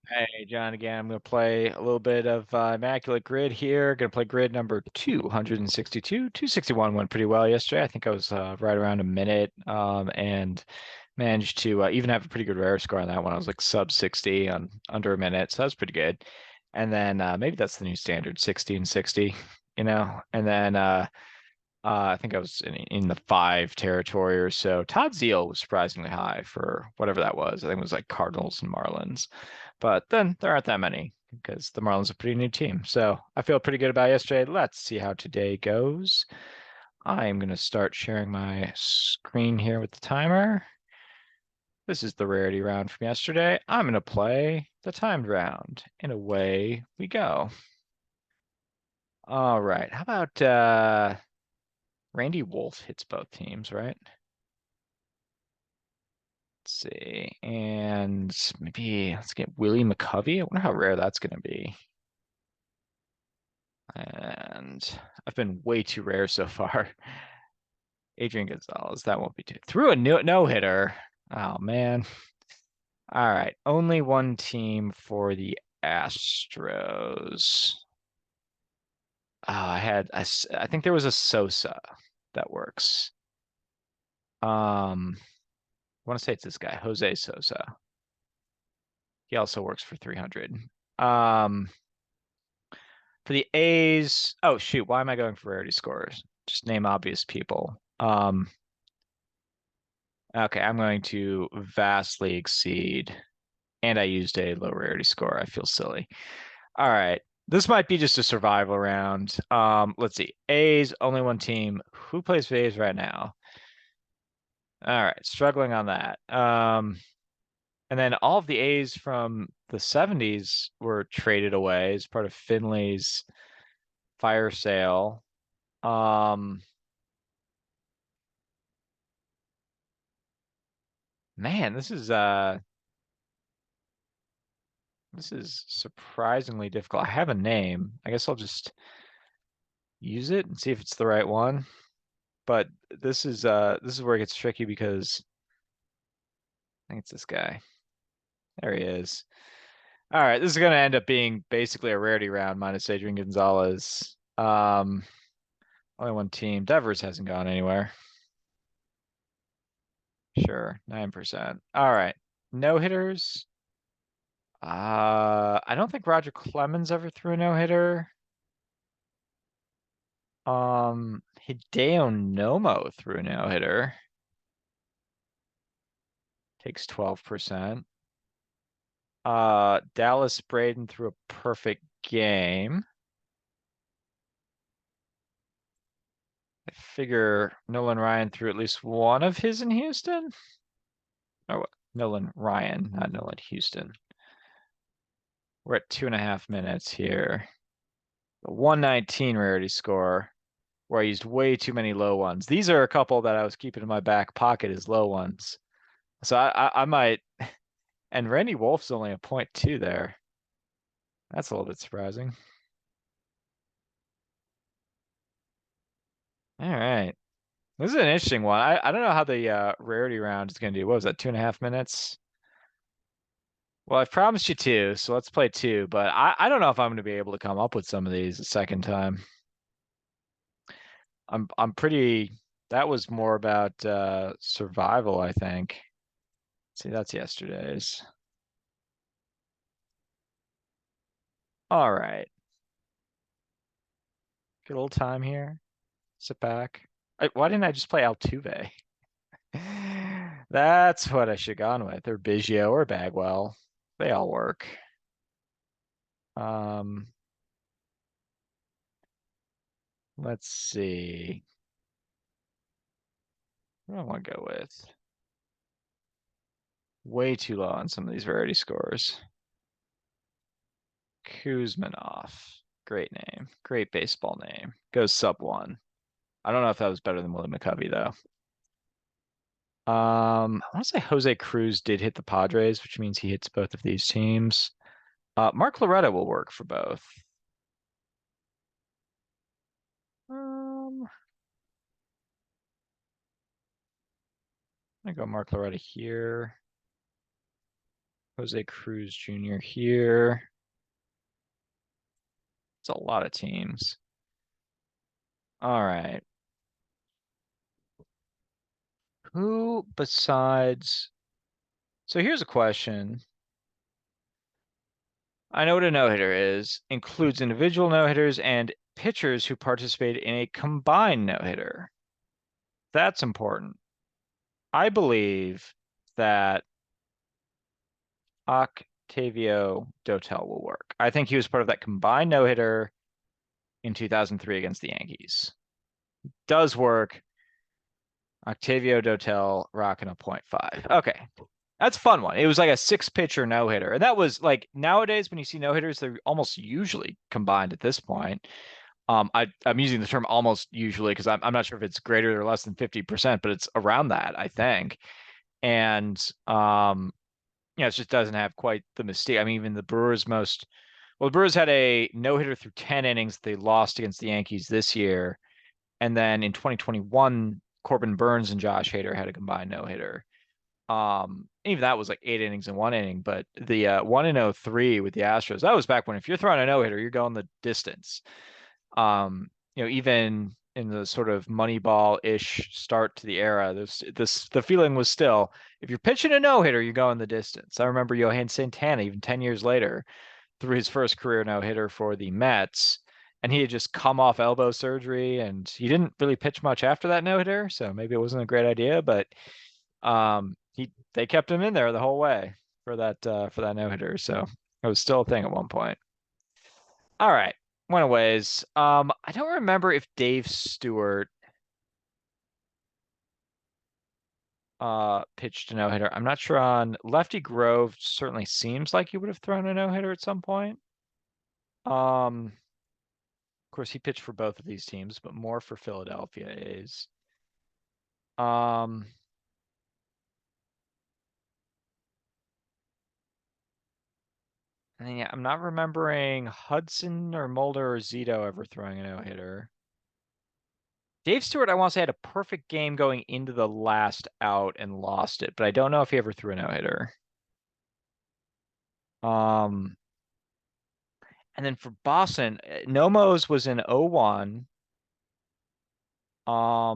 Hey, John, again. I'm going to play a little bit of Immaculate Grid here. Going to play grid number 262. 261 went pretty well yesterday. I think I was right around a minute and managed to even have a pretty good rare score on that one. I was like sub 60 on under a minute, so that was pretty good. And then maybe that's the new standard, 60 and 60, And then I think I was in the five territory or so. Todd Zeal was surprisingly high for whatever that was. I think it was like Cardinals and Marlins. But then there aren't that many because the Marlins are a pretty new team. So I feel pretty good about yesterday. Let's see how today goes. I am going to start sharing my screen here with the timer. This is the rarity round from yesterday. I'm going to play the timed round, and away we go. All right. How about Randy Wolf hits both teams, right? Let's see. And maybe let's get Willie McCovey. I wonder how rare that's going to be. And I've been way too rare so far. Adrian Gonzalez, that won't be too. Threw a no hitter. Oh man. All right. Only one team for the Astros. I think there was a Sosa that works. I want to say it's this guy, Jose Sosa. He also works for 300. Um, for the A's, oh shoot, why am I going for rarity scores? Just name obvious people. Okay, I'm going to vastly exceed, and I used a low rarity score. I feel silly. All right, this might be just a survival round. Let's see. A's only one team. Who plays for A's right now? All right, struggling on that. And then all of the A's from the 70s were traded away as part of Finley's fire sale. Um, man, this is surprisingly difficult. I have a name. I guess I'll just use it and see if it's the right one. But this is where it gets tricky because I think it's this guy. There he is. All right, this is gonna end up being basically a rarity round minus Adrian Gonzalez. Only one team. Devers hasn't gone anywhere. Sure, 9%. All right. No hitters. I don't think Roger Clemens ever threw a no hitter. Hideo Nomo threw a no hitter. Takes 12%. Dallas Braden threw a perfect game. I figure Nolan Ryan threw at least one of his in Houston. Or what? Nolan Ryan, not Nolan Houston. We're at 2.5 minutes here. The 119 rarity score, where I used way too many low ones. These are a couple that I was keeping in my back pocket as low ones. So I might, and Randy Wolf's only a 0.2 there. That's a little bit surprising. All right. This is an interesting one. I don't know how the rarity round is going to do. What was that, 2.5 minutes? Well, I've promised you two, so let's play two, but I don't know if I'm going to be able to come up with some of these a second time. I'm pretty, that was more about survival, I think. See, that's yesterday's. All right. Get a little time here. Sit back. Why didn't I just play Altuve? That's what I should have gone with, or Biggio or Bagwell. They all work. Um, let's see. What do I want to go with? Way too low on some of these rarity scores. Kuzmanov. Great name. Great baseball name. Goes sub one. I don't know if that was better than Willie McCovey, though. I want to say Jose Cruz did hit the Padres, which means he hits both of these teams. Mark Loretta will work for both. I'm gonna go Mark Loretta here. Jose Cruz Jr. here. It's a lot of teams. All right. Who besides? So here's a question. I know what a no-hitter is. Includes individual no-hitters and pitchers who participate in a combined no-hitter. That's important. I believe that Octavio Dotel will work. I think he was part of that combined no-hitter in 2003 against the Yankees. Does work. Octavio Dotel rocking a .5. Okay. That's a fun one. It was like a six-pitcher no-hitter. And that was like nowadays when you see no-hitters, they're almost usually combined at this point. I'm using the term almost usually because I'm not sure if it's greater or less than 50%, but it's around that, I think. And it just doesn't have quite the mystique. I mean, even the Brewers the Brewers had a no-hitter through 10 innings that they lost against the Yankees this year. And then in 2021, Corbin Burns and Josh Hader had a combined no-hitter. Even that was like 8 innings in 1 inning, but the 1-3 with the Astros, that was back when if you're throwing a no-hitter, you're going the distance. Even in the sort of Moneyball-ish start to the era, the feeling was still if you're pitching a no-hitter, you're going the distance. I remember Johan Santana, even 10 years later, threw his first career no-hitter for the Mets, and he had just come off elbow surgery, and he didn't really pitch much after that no-hitter, so maybe it wasn't a great idea, but they kept him in there the whole way for that no-hitter, so it was still a thing at one point. All right, went a ways. I don't remember if Dave Stewart pitched a no-hitter. I'm not sure on Lefty Grove. Certainly seems like he would have thrown a no-hitter at some point. Of course, he pitched for both of these teams, but more for Philadelphia A's. Um, and then, yeah, I'm not remembering Hudson or Mulder or Zito ever throwing a no-hitter. Dave Stewart, I want to say, had a perfect game going into the last out and lost it, but I don't know if he ever threw a no-hitter. Um, and then for Boston, Nomos was in 01. I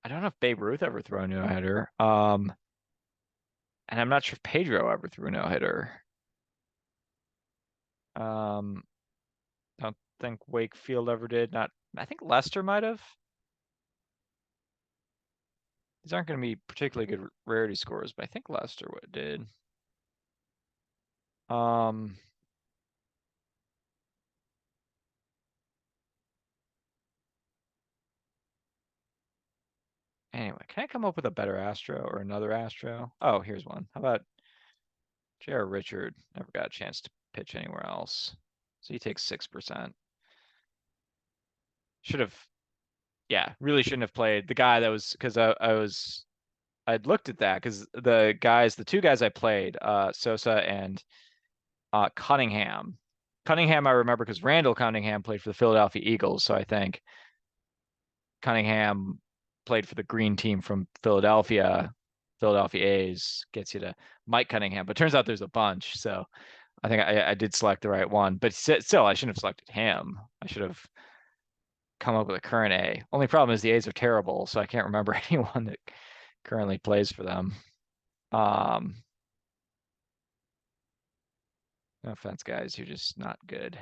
don't know if Babe Ruth ever threw a no-hitter. And I'm not sure if Pedro ever threw a no-hitter. Um, don't think Wakefield ever did. Not, I think Lester might have. These aren't going to be particularly good rarity scores, but I think Lester did. Um, Anyway, can I come up with a better Astro or another Astro? Oh, here's one. How about J.R. Richard? Never got a chance to pitch anywhere else. So he takes 6%. Should have, yeah, really shouldn't have played the guy that was because I'd looked at that because the two guys I played, Sosa and Cunningham. Cunningham I remember because Randall Cunningham played for the Philadelphia Eagles, so I think Cunningham played for the green team from Philadelphia. Philadelphia A's gets you to Mike Cunningham, but turns out there's a bunch. So I think I did select the right one, but still, I shouldn't have selected him. I should have come up with a current A. Only problem is the A's are terrible, so I can't remember anyone that currently plays for them. Um, no offense, guys, you're just not good.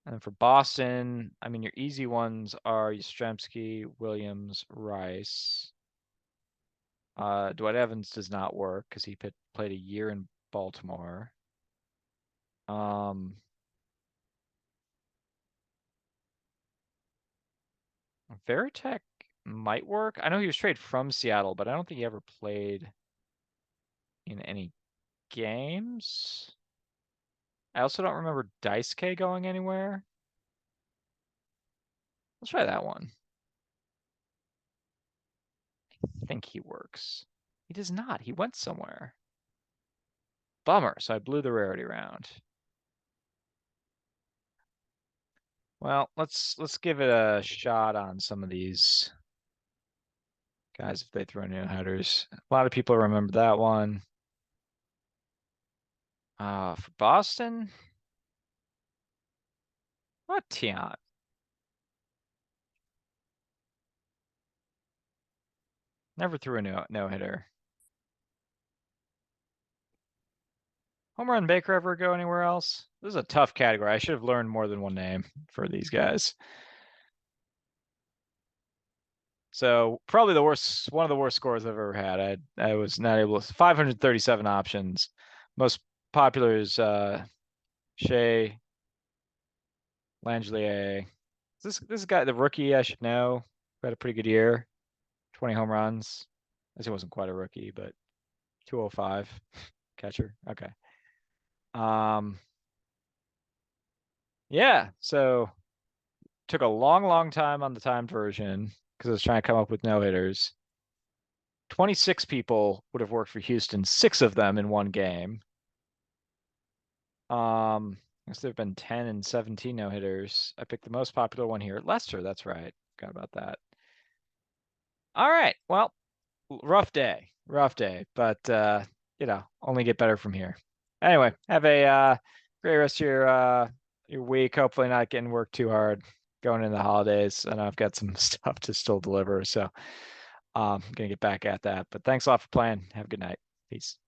And for Boston, I mean, your easy ones are Yastrzemski, Williams, Rice. Dwight Evans does not work because he played a year in Baltimore. Um, Veritek might work. I know he was traded from Seattle, but I don't think he ever played in any games. I also don't remember Dice K going anywhere. Let's try that one. I think he works. He does not. He went somewhere. Bummer. So I blew the rarity round. Well, let's give it a shot on some of these Guys, if they throw no headers. A lot of people remember that one. For Boston, what Tiant? Never threw a no hitter. Home run Baker ever go anywhere else? This is a tough category. I should have learned more than one name for these guys. So probably the worst, one of the worst scores I've ever had. I was not able to 537 options. Most popular is Shea Langelier. This guy, the rookie, I should know. Had a pretty good year. 20 home runs. I guess he wasn't quite a rookie, but 205 catcher. Okay. Um, yeah. So took a long, long time on the timed version because I was trying to come up with no hitters. 26 people would have worked for Houston, six of them in one game. I guess there have been 10 and 17 no hitters. I picked the most popular one here. Lester, that's right. Forgot about that. All right. Well, rough day. Rough day. But only get better from here. Anyway, have a great rest of your week. Hopefully not getting work too hard going into the holidays. And I've got some stuff to still deliver. So I'm gonna get back at that. But thanks a lot for playing. Have a good night. Peace.